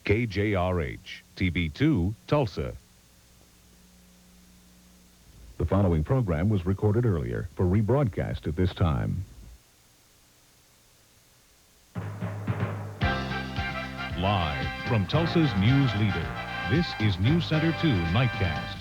KJRH TV 2, Tulsa. The following program was recorded earlier for rebroadcast at this time. Live from Tulsa's news leader, this is News Center 2 Nightcast.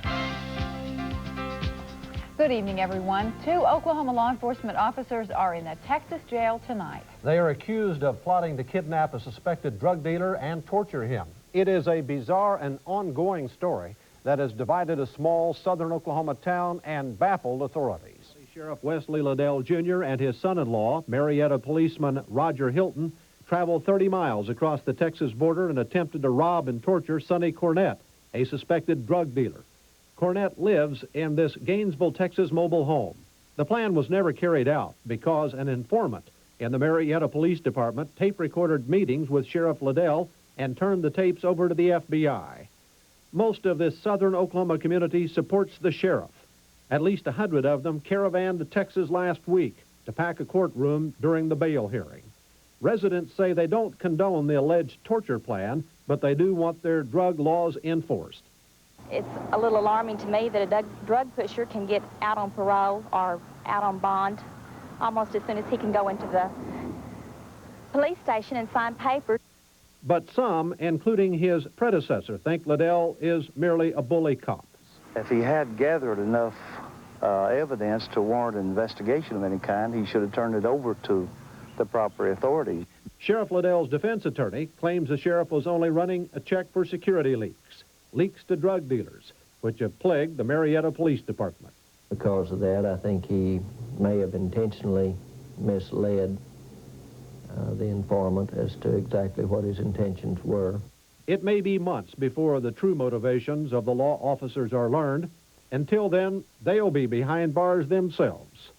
Good evening, everyone. 2 Oklahoma law enforcement officers are in a Texas jail tonight. They are accused of plotting to kidnap a suspected drug dealer and torture him. It is a bizarre and ongoing story that has divided a small southern Oklahoma town and baffled authorities. Sheriff Wesley Liddell Jr. and his son-in-law, Marietta policeman Roger Hilton, traveled 30 miles across the Texas border and attempted to rob and torture Sonny Cornett, a suspected drug dealer. Cornett lives in this Gainesville, Texas mobile home. The plan was never carried out because an informant in the Marietta Police Department tape-recorded meetings with Sheriff Liddell and turned the tapes over to the FBI. Most of this southern Oklahoma community supports the sheriff. At least 100 of them caravanned to Texas last week to pack a courtroom during the bail hearing. Residents say they don't condone the alleged torture plan, but they do want their drug laws enforced. It's a little alarming to me that a drug pusher can get out on parole or out on bond almost as soon as he can go into the police station and sign papers. But some, including his predecessor, think Liddell is merely a bully cop. If he had gathered enough evidence to warrant an investigation of any kind, he should have turned it over to the proper authorities. Sheriff Liddell's defense attorney claims the sheriff was only running a check for security leaks to drug dealers, which have plagued the Marietta Police Department. Because of that, I think he may have intentionally misled the informant as to exactly what his intentions were. It may be months before the true motivations of the law officers are learned. Until then, they'll be behind bars themselves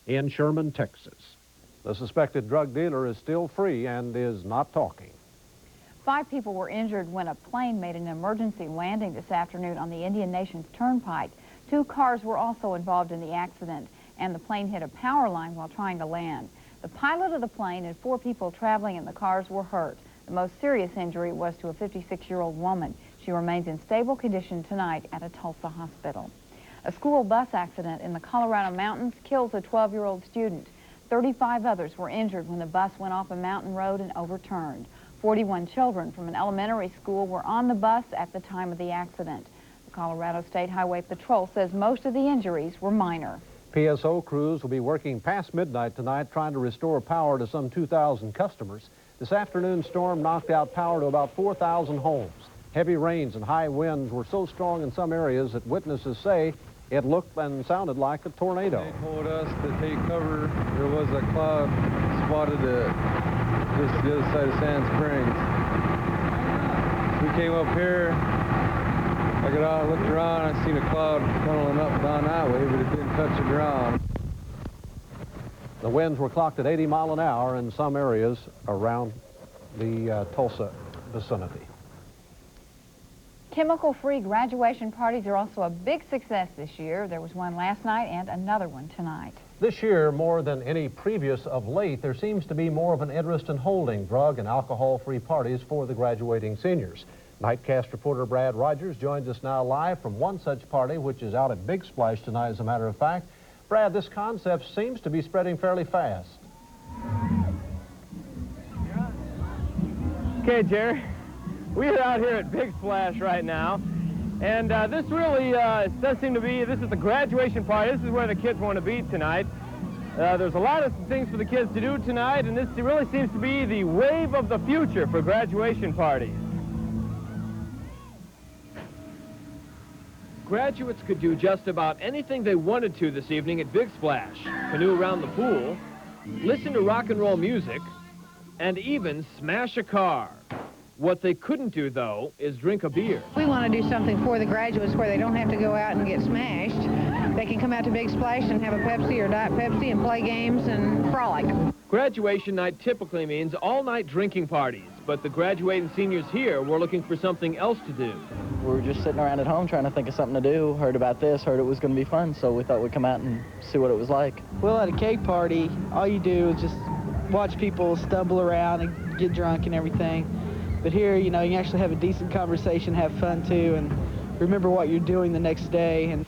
in Sherman, Texas. The suspected drug dealer is still free and is not talking. 5 people were injured when a plane made an emergency landing this afternoon on the Indian Nation's Turnpike. 2 cars were also involved in the accident, and the plane hit a power line while trying to land. The pilot of the plane and 4 people traveling in the cars were hurt. The most serious injury was to a 56-year-old woman. She remains in stable condition tonight at a Tulsa hospital. A school bus accident in the Colorado mountains kills a 12-year-old student. 35 others were injured when the bus went off a mountain road and overturned. 41 children from an elementary school were on the bus at the time of the accident. The Colorado State Highway Patrol says most of the injuries were minor. PSO crews will be working past midnight tonight trying to restore power to some 2,000 customers. This afternoon's storm knocked out power to about 4,000 homes. Heavy rains and high winds were so strong in some areas that witnesses say it looked and sounded like a tornado. They told us to take cover. There was a cloud spotted just the other side of Sand Springs. We came up here. I got out and looked around. I seen a cloud tunneling up down that way, but it didn't touch the ground. The winds were clocked at 80 miles an hour in some areas around the Tulsa vicinity. Chemical-free graduation parties are also a big success this year. There was one last night and another one tonight. This year, more than any previous of late, there seems to be more of an interest in holding drug and alcohol-free parties for the graduating seniors. Nightcast reporter Brad Rogers joins us now live from one such party, which is out at Big Splash tonight, as a matter of fact. Brad, this concept seems to be spreading fairly fast. Okay, Jerry, we are out here at Big Splash right now, and this really does seem to be, this is the graduation party. This is where the kids want to be tonight. There's a lot of things for the kids to do tonight, and this really seems to be the wave of the future for graduation parties. Graduates could do just about anything they wanted to this evening at Big Splash. Canoe around the pool, listen to rock and roll music, and even smash a car. What they couldn't do, though, is drink a beer. We want to do something for the graduates where they don't have to go out and get smashed. They can come out to Big Splash and have a Pepsi or Diet Pepsi and play games and frolic. Graduation night typically means all-night drinking parties, but the graduating seniors here were looking for something else to do. We were just sitting around at home trying to think of something to do, heard about this, heard it was going to be fun, so we thought we'd come out and see what it was like. Well, at a cake party, all you do is just watch people stumble around and get drunk and everything. But here, you know, you can actually have a decent conversation, have fun too, and remember what you're doing the next day. And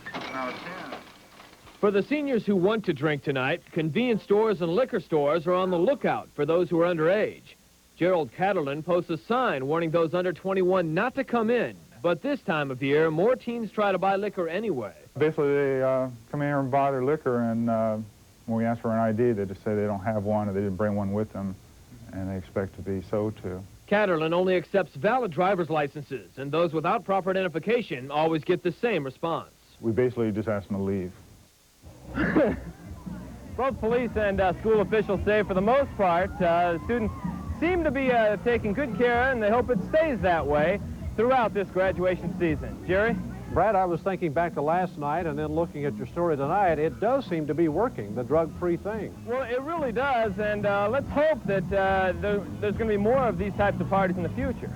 For the seniors who want to drink tonight, convenience stores and liquor stores are on the lookout for those who are underage. Gerald Catterlin posts a sign warning those under 21 not to come in. But this time of year, more teens try to buy liquor anyway. Basically, they come in here and buy their liquor, and when we ask for an ID, they just say they don't have one or they didn't bring one with them, and they expect to be sold to. Catterlin only accepts valid driver's licenses, and those without proper identification always get the same response. We basically just ask them to leave. Both police and school officials say, for the most part, students seem to be taking good care, and they hope it stays that way throughout this graduation season. Jerry? Brad, I was thinking back to last night and then looking at your story tonight. It does seem to be working, the drug-free thing. Well, it really does, and let's hope that there's going to be more of these types of parties in the future.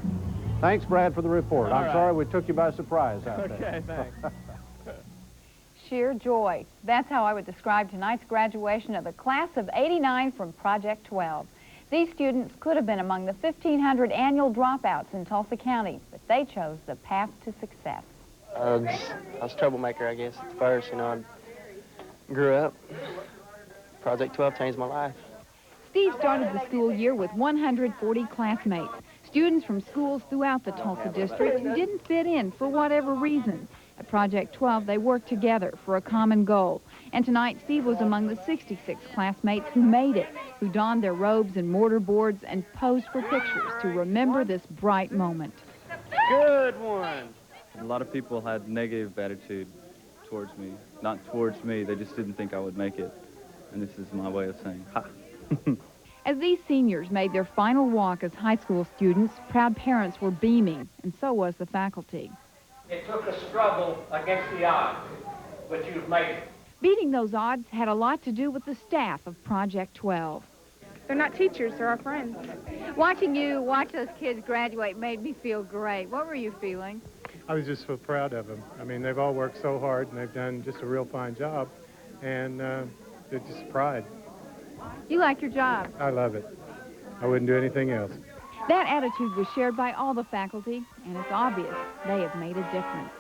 Thanks, Brad, for the report. All I'm right. sorry we took you by surprise out there. Okay, thanks. Sheer joy. That's how I would describe tonight's graduation of the class of '89 from Project 12. These students could have been among the 1,500 annual dropouts in Tulsa County, but they chose the path to success. I was a troublemaker, I guess, at first. You know, I grew up. Project 12 changed my life. Steve started the school year with 140 classmates, students from schools throughout the Tulsa district who didn't fit in for whatever reason. At Project 12, they worked together for a common goal. And tonight, Steve was among the 66 classmates who made it, who donned their robes and mortar boards and posed for pictures to remember this bright moment. Good one. A lot of people had negative attitude towards me. Not towards me, they just didn't think I would make it. And this is my way of saying, ha. As these seniors made their final walk as high school students, proud parents were beaming, and so was the faculty. It took a struggle against the odds, but you've made it. Beating those odds had a lot to do with the staff of Project 12. They're not teachers, they're our friends. Watching you watch those kids graduate made me feel great. What were you feeling? I was just so proud of them. I mean, they've all worked so hard, and they've done just a real fine job, and they're just pride. You like your job? I love it. I wouldn't do anything else. That attitude was shared by all the faculty, and it's obvious they have made a difference.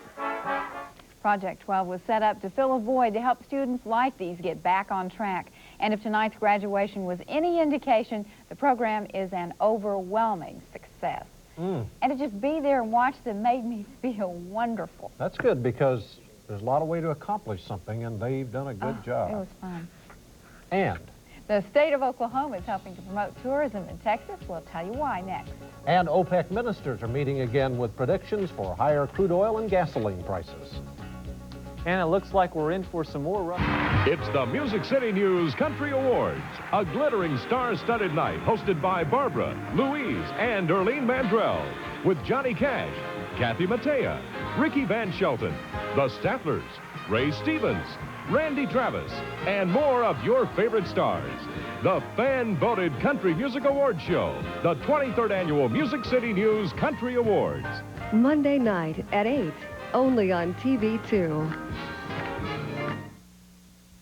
Project 12 was set up to fill a void to help students like these get back on track. And if tonight's graduation was any indication, the program is an overwhelming success. And to just be there and watch them made me feel wonderful. That's good, because there's a lot of way to accomplish something, and they've done a good job. It was fun. And the state of Oklahoma is helping to promote tourism in Texas. We'll tell you why next. And OPEC ministers are meeting again with predictions for higher crude oil and gasoline prices. And it looks like we're in for some more. It's the Music City News Country Awards, a glittering star-studded night hosted by Barbara, Louise, and Earlene Mandrell, with Johnny Cash, Kathy Mattea, Ricky Van Shelton, the Stattlers, Ray Stevens, Randy Travis, and more of your favorite stars. The fan-voted Country Music Awards Show, the 23rd Annual Music City News Country Awards. Monday night at 8, only on TV2.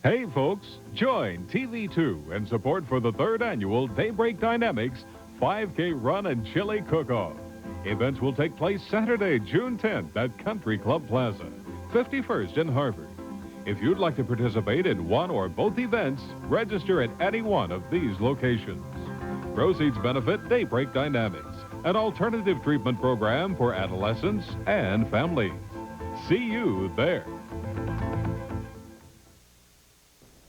Hey, folks, join TV2 in support for the 3rd Annual Daybreak Dynamics 5K Run and Chili Cook-Off. Events will take place Saturday, June 10th at Country Club Plaza, 51st in Harvard. If you'd like to participate in one or both events, register at any one of these locations. Proceeds benefit Daybreak Dynamics, an alternative treatment program for adolescents and families. See you there.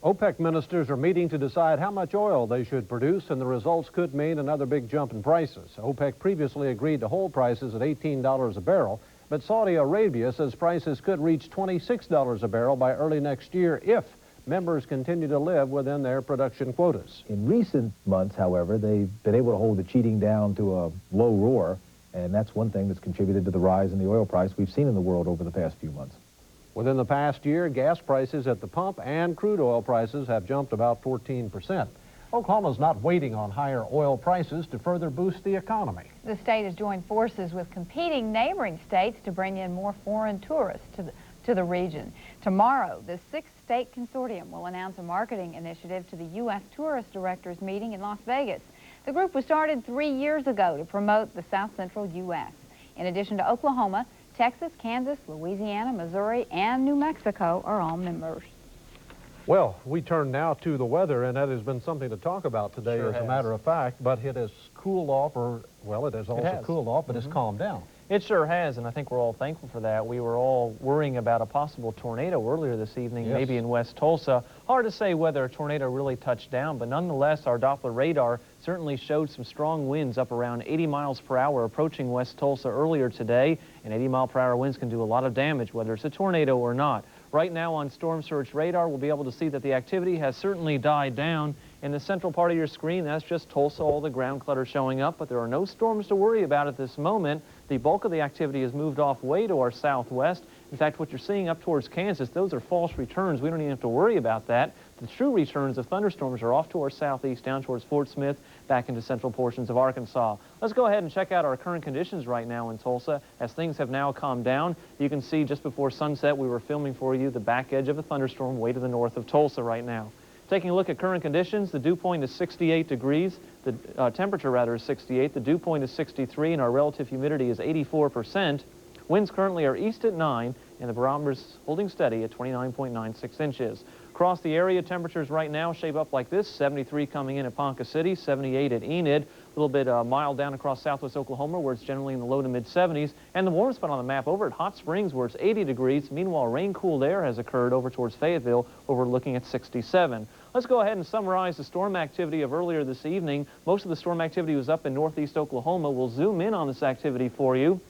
OPEC ministers are meeting to decide how much oil they should produce, and the results could mean another big jump in prices. OPEC previously agreed to hold prices at $18 a barrel, but Saudi Arabia says prices could reach $26 a barrel by early next year if members continue to live within their production quotas. In recent months, however, they've been able to hold the cheating down to a low roar, and that's one thing that's contributed to the rise in the oil price we've seen in the world over the past few months. Within the past year, gas prices at the pump and crude oil prices have jumped about 14%. Oklahoma's not waiting on higher oil prices to further boost the economy. The state has joined forces with competing neighboring states to bring in more foreign tourists to the region. Tomorrow, the 6-state consortium will announce a marketing initiative to the U.S. Tourist Directors meeting in Las Vegas. The group was started 3 years ago to promote the South Central U.S. In addition to Oklahoma, Texas, Kansas, Louisiana, Missouri, and New Mexico are all members. Well, we turn now to the weather, and that has been something to talk about today, Sure as a has. matter of fact, but it has cooled off, or, well, it has also cooled off, but it's calmed down. It sure has, and I think we're all thankful for that. We were all worrying about a possible tornado earlier this evening, Yes. maybe in West Tulsa. Hard to say whether a tornado really touched down, but nonetheless, our Doppler radar certainly showed some strong winds up around 80 miles per hour approaching West Tulsa earlier today, and 80-mile-per-hour winds can do a lot of damage, whether it's a tornado or not. Right now on Storm Surge radar, we'll be able to see that the activity has certainly died down. In the central part of your screen, that's just Tulsa, all the ground clutter showing up, but there are no storms to worry about at this moment. The bulk of the activity has moved off way to our southwest. In fact, what you're seeing up towards Kansas, those are false returns. We don't even have to worry about that. The true returns of thunderstorms are off to our southeast, down towards Fort Smith, back into central portions of Arkansas. Let's go ahead and check out our current conditions right now in Tulsa, as things have now calmed down. You can see just before sunset, we were filming for you the back edge of a thunderstorm way to the north of Tulsa right now. Taking a look at current conditions, the dew point is 68 degrees. The temperature, rather, is 68. The dew point is 63, and our relative humidity is 84%. Winds currently are east at 9, and the barometer's holding steady at 29.96 inches. Across the area, temperatures right now shape up like this: 73 coming in at Ponca City, 78 at Enid, a little bit mild down across southwest Oklahoma, where it's generally in the low to mid-70s, and the warm spot on the map over at Hot Springs, where it's 80 degrees. Meanwhile, rain-cooled air has occurred over towards Fayetteville, where we're looking at 67. Let's go ahead and summarize the storm activity of earlier this evening. Most of the storm activity was up in northeast Oklahoma. We'll zoom in on this activity for you,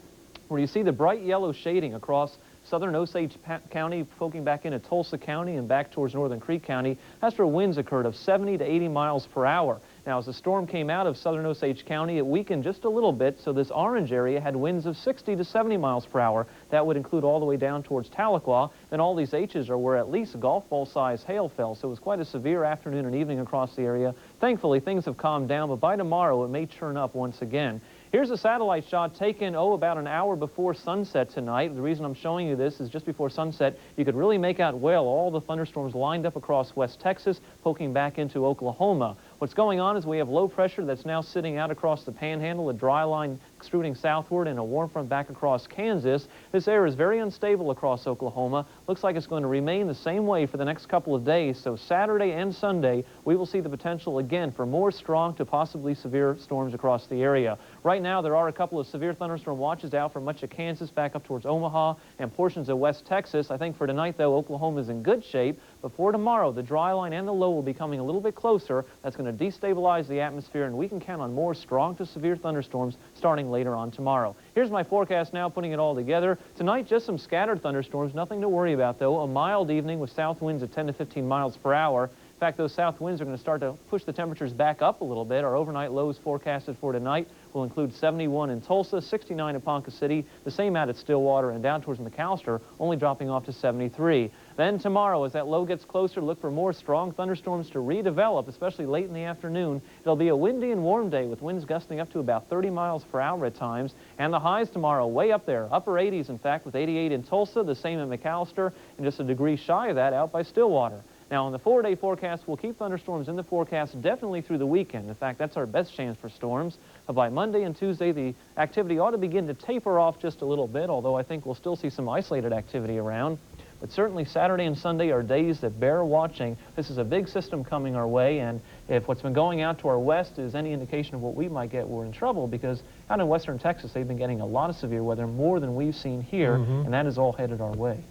where you see the bright yellow shading across southern Osage County, poking back into Tulsa County and back towards northern Creek County. That's where winds occurred of 70 to 80 miles per hour. Now, as the storm came out of southern Osage County, it weakened just a little bit, so this orange area had winds of 60 to 70 miles per hour. That would include all the way down towards Tahlequah. Then all these H's are where at least golf ball size hail fell, so it was quite a severe afternoon and evening across the area. Thankfully, things have calmed down, but by tomorrow, it may churn up once again. Here's a satellite shot taken, about an hour before sunset tonight. The reason I'm showing you this is just before sunset, you could really make out well all the thunderstorms lined up across West Texas, poking back into Oklahoma. What's going on is we have low pressure that's now sitting out across the panhandle, a dry line extruding southward, and a warm front back across Kansas. This air is very unstable across Oklahoma. Looks like it's going to remain the same way for the next couple of days. So Saturday and Sunday, we will see the potential again for more strong to possibly severe storms across the area. Right now, there are a couple of severe thunderstorm watches out for much of Kansas, back up towards Omaha and portions of West Texas. I think for tonight, though, Oklahoma is in good shape. But for tomorrow, the dry line and the low will be coming a little bit closer. That's going to destabilize the atmosphere, and we can count on more strong to severe thunderstorms starting later on tomorrow. Here's my forecast now, putting it all together. Tonight, just some scattered thunderstorms, nothing to worry about, though. A mild evening with south winds at 10 to 15 miles per hour. In fact, those south winds are going to start to push the temperatures back up a little bit. Our overnight lows forecasted for tonight will include 71 in Tulsa, 69 in Ponca City, the same out at Stillwater, and down towards McAllister, only dropping off to 73. Then tomorrow, as that low gets closer, look for more strong thunderstorms to redevelop, especially late in the afternoon. It'll be a windy and warm day with winds gusting up to about 30 miles per hour at times. And the highs tomorrow way up there, upper 80s, in fact, with 88 in Tulsa, the same in McAllister, and just a degree shy of that out by Stillwater. Now, on the 4-day forecast, we'll keep thunderstorms in the forecast definitely through the weekend. In fact, that's our best chance for storms. But by Monday and Tuesday, the activity ought to begin to taper off just a little bit, although I think we'll still see some isolated activity around. But certainly Saturday and Sunday are days that bear watching. This is a big system coming our way, and if what's been going out to our west is any indication of what we might get, we're in trouble, because out in western Texas, they've been getting a lot of severe weather, more than we've seen here, and that is all headed our way.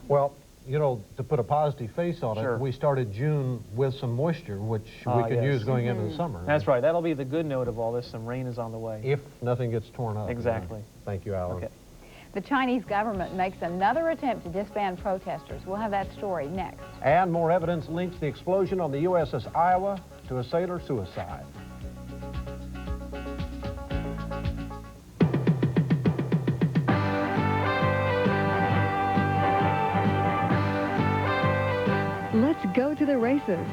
Well, you know, to put a positive face on it, we started June with some moisture, which we could use going into the summer. That's right. That'll be the good note of all this. Some rain is on the way. If nothing gets torn up. Exactly. Thank you, Alan. Okay. The Chinese government makes another attempt to disband protesters. We'll have that story next. And more evidence links the explosion on the USS Iowa to a sailor suicide. Let's go to the races.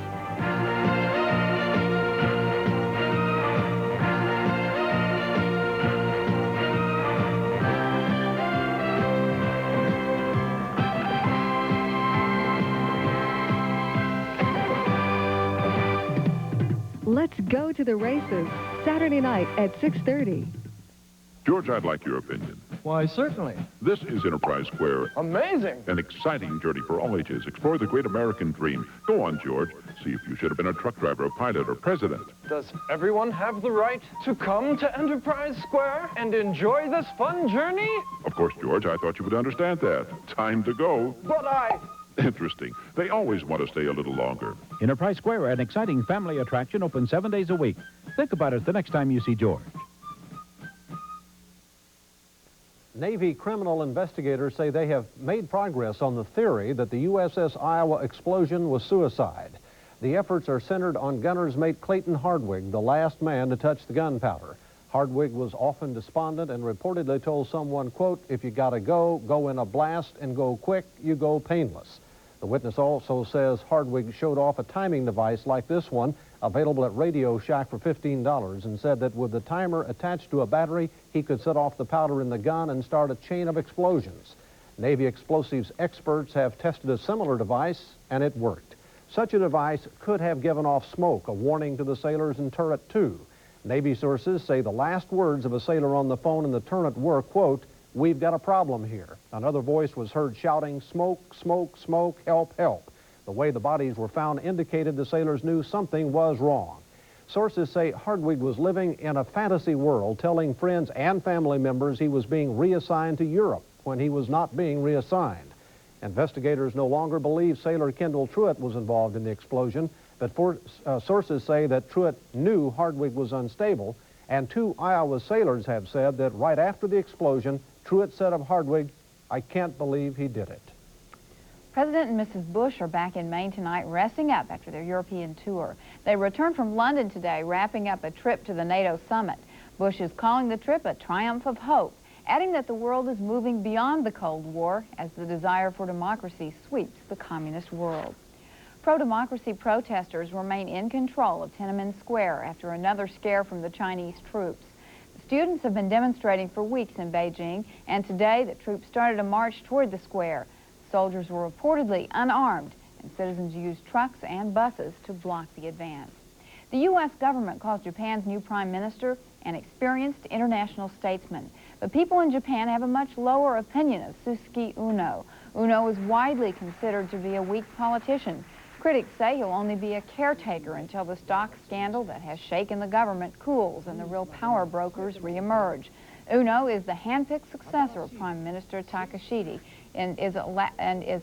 Let's go to the races. Saturday night at 6:30. George, I'd like your opinion. Why, certainly. This is Enterprise Square. Amazing. An exciting journey for all ages. Explore the great American dream. Go on, George. See if you should have been a truck driver, a pilot, or president. Does everyone have the right to come to Enterprise Square and enjoy this fun journey? Of course, George, I thought you would understand that. Time to go. But I... Interesting. They always want to stay a little longer. Enterprise Square, an exciting family attraction, open 7 days a week. Think about it the next time you see George. Navy criminal investigators say they have made progress on the theory that the USS Iowa explosion was suicide. The efforts are centered on gunner's mate Clayton Hardwig, the last man to touch the gunpowder. Hardwig was often despondent and reportedly told someone, quote, "If you gotta go, go in a blast and go quick, you go painless." The witness also says Hardwig showed off a timing device like this one, available at Radio Shack for $15, and said that with the timer attached to a battery, he could set off the powder in the gun and start a chain of explosions. Navy explosives experts have tested a similar device, and it worked. Such a device could have given off smoke, a warning to the sailors in Turret 2. Navy sources say the last words of a sailor on the phone in the turret were, quote, "We've got a problem here." Another voice was heard shouting, "Smoke, smoke, smoke, help, help." The way the bodies were found indicated the sailors knew something was wrong. Sources say Hardwig was living in a fantasy world, telling friends and family members he was being reassigned to Europe when he was not being reassigned. Investigators no longer believe sailor Kendall Truitt was involved in the explosion, but sources say that Truitt knew Hardwig was unstable, and 2 Iowa sailors have said that right after the explosion, Truitt said of Hardwig, "I can't believe he did it." President and Mrs. Bush are back in Maine tonight, resting up after their European tour. They returned from London today, wrapping up a trip to the NATO summit. Bush is calling the trip a triumph of hope, adding that the world is moving beyond the Cold War as the desire for democracy sweeps the communist world. Pro-democracy protesters remain in control of Tiananmen Square after another scare from the Chinese troops. The students have been demonstrating for weeks in Beijing, and today the troops started a march toward the square. Soldiers were reportedly unarmed, and citizens used trucks and buses to block the advance. The U.S. government calls Japan's new prime minister an experienced international statesman, but people in Japan have a much lower opinion of Susuke Uno. Uno is widely considered to be a weak politician. Critics say he'll only be a caretaker until the stock scandal that has shaken the government cools and the real power brokers reemerge. Uno is the handpicked successor of Prime Minister Takashita and is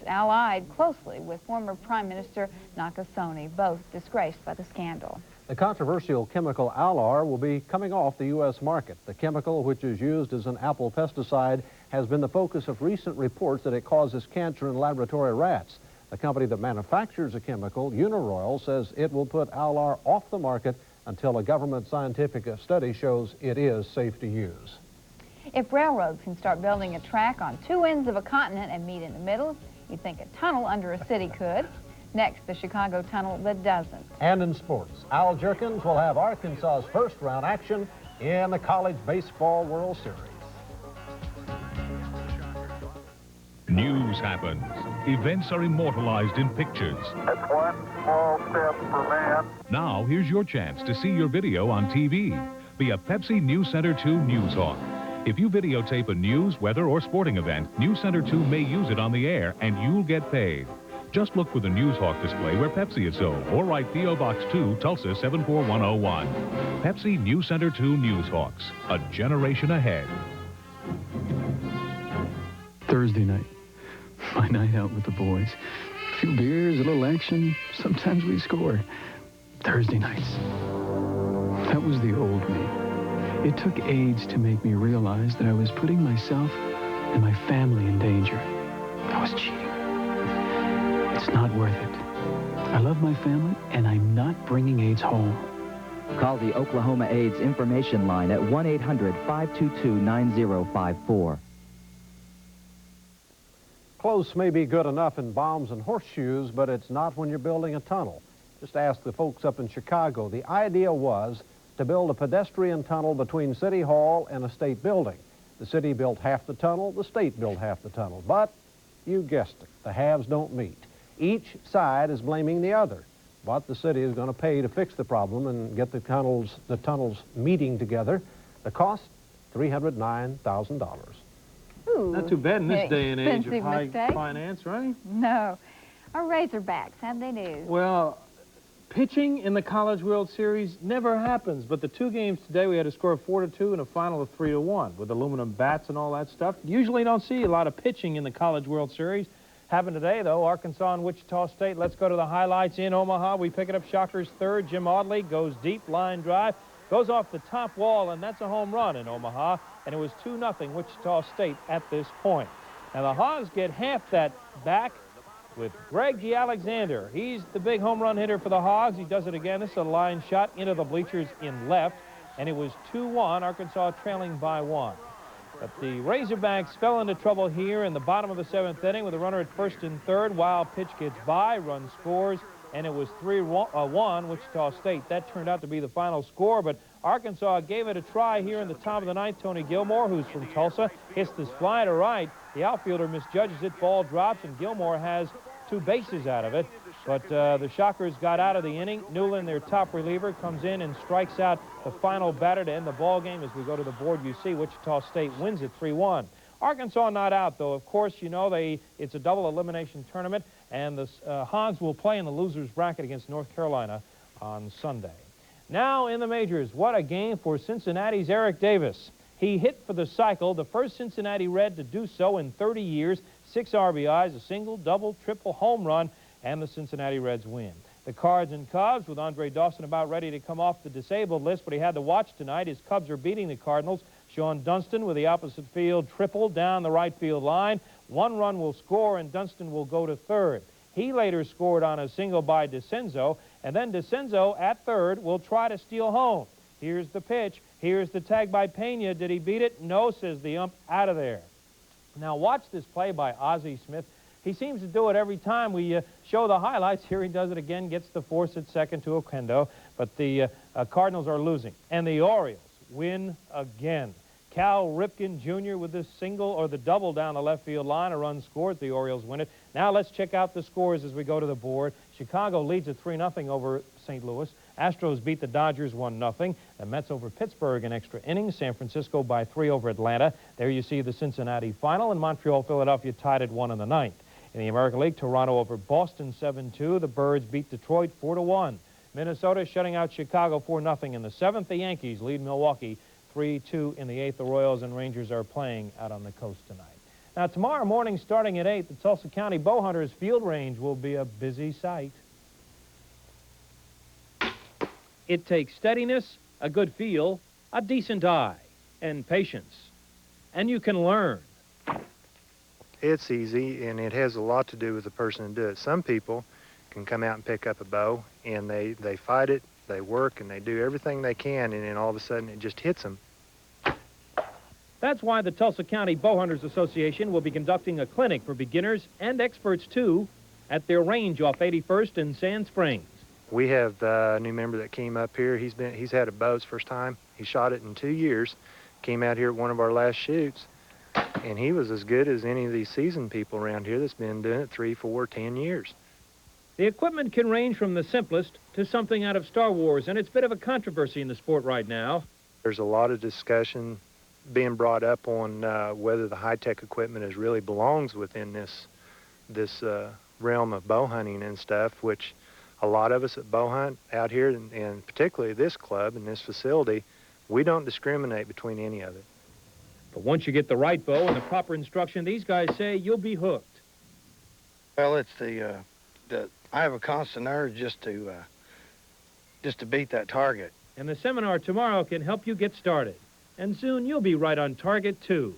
allied closely with former Prime Minister Nakasone, both disgraced by the scandal. The controversial chemical Alar will be coming off the U.S. market. The chemical, which is used as an apple pesticide, has been the focus of recent reports that it causes cancer in laboratory rats. The company that manufactures the chemical, Uniroyal, says it will put Alar off the market until a government scientific study shows it is safe to use. If railroads can start building a track on 2 ends of a continent and meet in the middle, you'd think a tunnel under a city could. Next, the Chicago tunnel that doesn't. And in sports, Al Jerkins will have Arkansas's first-round action in the College Baseball World Series. News happens. Events are immortalized in pictures. That's one small step for man. Now, here's your chance to see your video on TV. Be a Pepsi News Center 2 News Hawk. If you videotape a news, weather, or sporting event, News Center 2 may use it on the air, and you'll get paid. Just look for the News Hawk display where Pepsi is sold, or write P.O. Box 2, Tulsa 74101. Pepsi News Center 2 News Hawks, a generation ahead. Thursday night, my night out with the boys. A few beers, a little action, sometimes we score. Thursday nights. That was the old me. It took AIDS to make me realize that I was putting myself and my family in danger. I was cheating. It's not worth it. I love my family, and I'm not bringing AIDS home. Call the Oklahoma AIDS information line at 1-800-522-9054. Close may be good enough in bombs and horseshoes, but it's not when you're building a tunnel. Just ask the folks up in Chicago. The idea was to build a pedestrian tunnel between City Hall and a state building. The city built half the tunnel, the state built half the tunnel. But, you guessed it, the halves don't meet. Each side is blaming the other. what the city is going to pay to fix the problem and get the tunnels meeting together. The cost, $309,000. Not too bad in this day and age of high mistake. finance, right? No. Our Razorbacks, how'd they do? Well, pitching in the College World Series never happens, but the two games today we had a score of 4-2 and a final of 3-1 with aluminum bats and all that stuff. Usually don't see a lot of pitching in the College World Series. Happened today, though. Arkansas and Wichita State. Let's go to the highlights in Omaha. We pick it up. Shockers third. Jim Audley goes deep, line drive, goes off the top wall, and that's a home run in Omaha. And it was 2-0 Wichita State at this point. Now the Hogs get half that back with Greg G. Alexander. He's the big home run hitter for the Hogs. He does it again. This is a line shot into the bleachers in left, and it was 2-1, Arkansas trailing by 1. But the Razorbacks fell into trouble here in the bottom of the 7th inning with a runner at first and third. Wild pitch gets by, run scores, and it was 3-1 Wichita State. That turned out to be the final score, but Arkansas gave it a try here in the top of the 9th. Tony Gilmore, who's from Tulsa, hits this fly to right. The outfielder misjudges it, ball drops, and Gilmore has 2 bases out of it. But the Shockers got out of the inning. Newland, their top reliever, comes in and strikes out the final batter to end the ball game. As we go to the board, you see Wichita State wins it 3-1. Arkansas not out, though. Of course, you know, it's a double elimination tournament, and the Hogs will play in the loser's bracket against North Carolina on Sunday. Now in the majors, what a game for Cincinnati's Eric Davis. He hit for the cycle, the first Cincinnati Red to do so in 30 years, 6 RBIs, a single, double, triple, home run, and the Cincinnati Reds win. The Cards and Cubs, with Andre Dawson about ready to come off the disabled list, but he had to watch tonight. His Cubs are beating the Cardinals. Sean Dunston with the opposite field triple down the right field line. 1 run will score, and Dunston will go to third. He later scored on a single by DeCenzo, and then DeCenzo at third will try to steal home. Here's the pitch. Here's the tag by Pena. Did he beat it? No, says the ump. Out of there. Now watch this play by Ozzie Smith. He seems to do it every time we show the highlights. Here he does it again, gets the force at second to Oquendo, but the Cardinals are losing. And the Orioles win again. Cal Ripken Jr. with the single or the double down the left field line. A run scored. The Orioles win it. Now let's check out the scores as we go to the board. Chicago leads at 3-0 over St. Louis. Astros beat the Dodgers 1-0. The Mets over Pittsburgh in extra innings. San Francisco by 3 over Atlanta. There you see the Cincinnati final. And Montreal, Philadelphia tied at 1 in the 9th. In the American League, Toronto over Boston 7-2. The Birds beat Detroit 4-1. Minnesota shutting out Chicago 4-0 in the 7th. The Yankees lead Milwaukee 3-2 in the 8th. The Royals and Rangers are playing out on the coast tonight. Now, tomorrow morning, starting at 8, the Tulsa County Bowhunters field range will be a busy sight. It takes steadiness, a good feel, a decent eye, and patience. And you can learn. It's easy, and it has a lot to do with the person who does it. Some people can come out and pick up a bow, and they fight it, they work, and they do everything they can, and then all of a sudden it just hits them. That's why the Tulsa County Bowhunters Association will be conducting a clinic for beginners and experts, too, at their range off 81st and Sand Springs. We have a new member that came up here. He's had a bow his first time. He shot it in 2 years, came out here at one of our last shoots, and he was as good as any of these seasoned people around here that's been doing it 3, 4, 10 years. The equipment can range from the simplest to something out of Star Wars, and it's a bit of a controversy in the sport right now. There's a lot of discussion being brought up on whether the high-tech equipment is really belongs within this realm of bow hunting and stuff, which a lot of us at bow hunt out here, and particularly this club and this facility, we don't discriminate between any of it. But once you get the right bow and the proper instruction, these guys say you'll be hooked. Well, it's I have a constant urge just to beat that target. And the seminar tomorrow can help you get started. And soon you'll be right on target, too.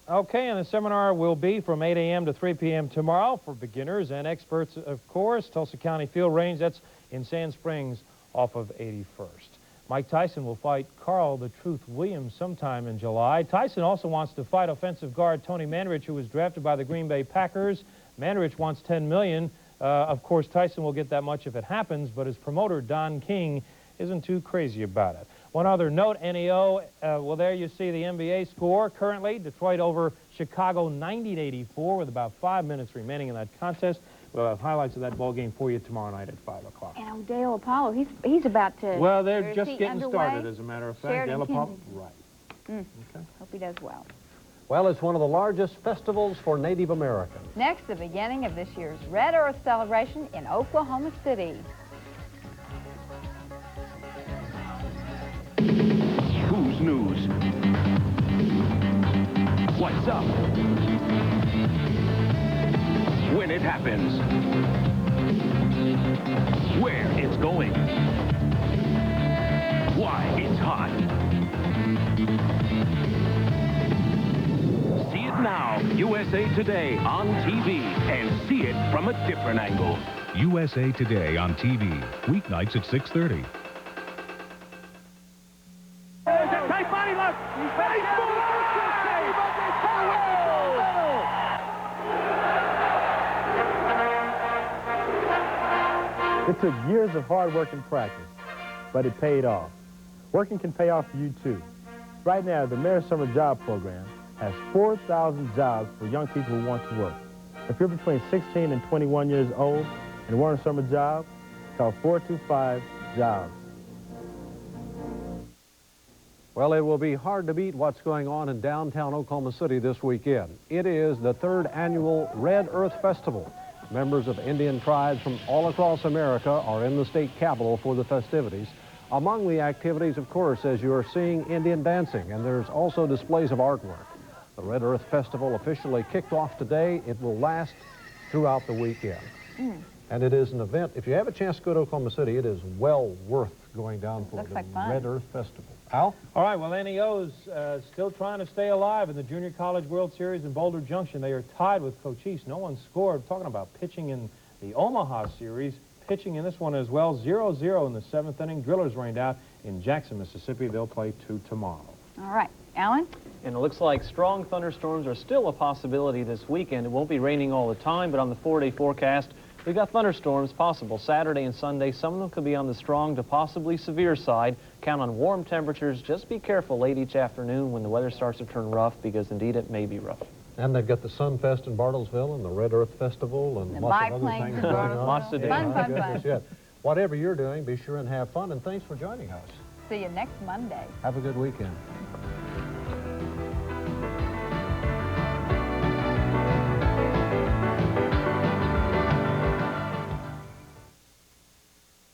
Okay, and the seminar will be from 8 a.m. to 3 p.m. tomorrow for beginners and experts, of course. Tulsa County Field Range, that's in Sand Springs off of 81st. Mike Tyson will fight Carl the Truth Williams sometime in July. Tyson also wants to fight offensive guard Tony Mandarich, who was drafted by the Green Bay Packers. Mandarich wants $10 million. Of course, Tyson will get that much if it happens, but his promoter, Don King, isn't too crazy about it. One other note, NEO, well, there you see the NBA score. Currently, Detroit over Chicago 90-84 with about 5 minutes remaining in that contest. We'll have highlights of that ball game for you tomorrow night at 5 o'clock. And O'Dale Apollo, he's about to... Well, they're is just he getting underway? started, as a matter of fact. Sheridan Dale Apollo, Kensington. right. Okay. Hope he does well. Well, it's one of the largest festivals for Native Americans. Next, the beginning of this year's Red Earth celebration in Oklahoma City. Who's news? What's up? When it happens. Where it's going. Why it's hot. See it now, USA Today on TV, and see it from a different angle. USA Today on TV, weeknights at 6:30. Tight body lock. It took years of hard work and practice, but it paid off. Working can pay off for you, too. Right now, the Mayor's Summer Job Program has 4,000 jobs for young people who want to work. If you're between 16 and 21 years old and want a summer job, call 425-JOBS. Well, it will be hard to beat what's going on in downtown Oklahoma City this weekend. It is the 3rd annual Red Earth Festival. Members of Indian tribes from all across America are in the state capitol for the festivities. Among the activities, of course, as you are seeing, Indian dancing, and there's also displays of artwork. The Red Earth Festival officially kicked off today. It will last throughout the weekend. And it is an event, if you have a chance to go to Oklahoma City, it is well worth going down for. Looks the like fun. Red Earth Festival. Al? All right, well, NEO's still trying to stay alive in the Junior College World Series in Boulder Junction. They are tied with Cochise. No one scored. Talking about pitching in the Omaha Series, pitching in this one as well. 0-0 in the 7th inning. Drillers rained out in Jackson, Mississippi. They'll play 2 tomorrow. All right. Alan? And it looks like strong thunderstorms are still a possibility this weekend. It won't be raining all the time, but on the 4-day forecast, we got thunderstorms possible Saturday and Sunday. Some of them could be on the strong to possibly severe side. Count on warm temperatures. Just be careful late each afternoon when the weather starts to turn rough, because indeed it may be rough. And they've got the Sunfest in Bartlesville and the Red Earth Festival and The lots of other biplanes things in going on. Lots to do. Fun, fun, fun. Yes. Whatever you're doing, be sure and have fun, and thanks for joining us. See you next Monday. Have a good weekend.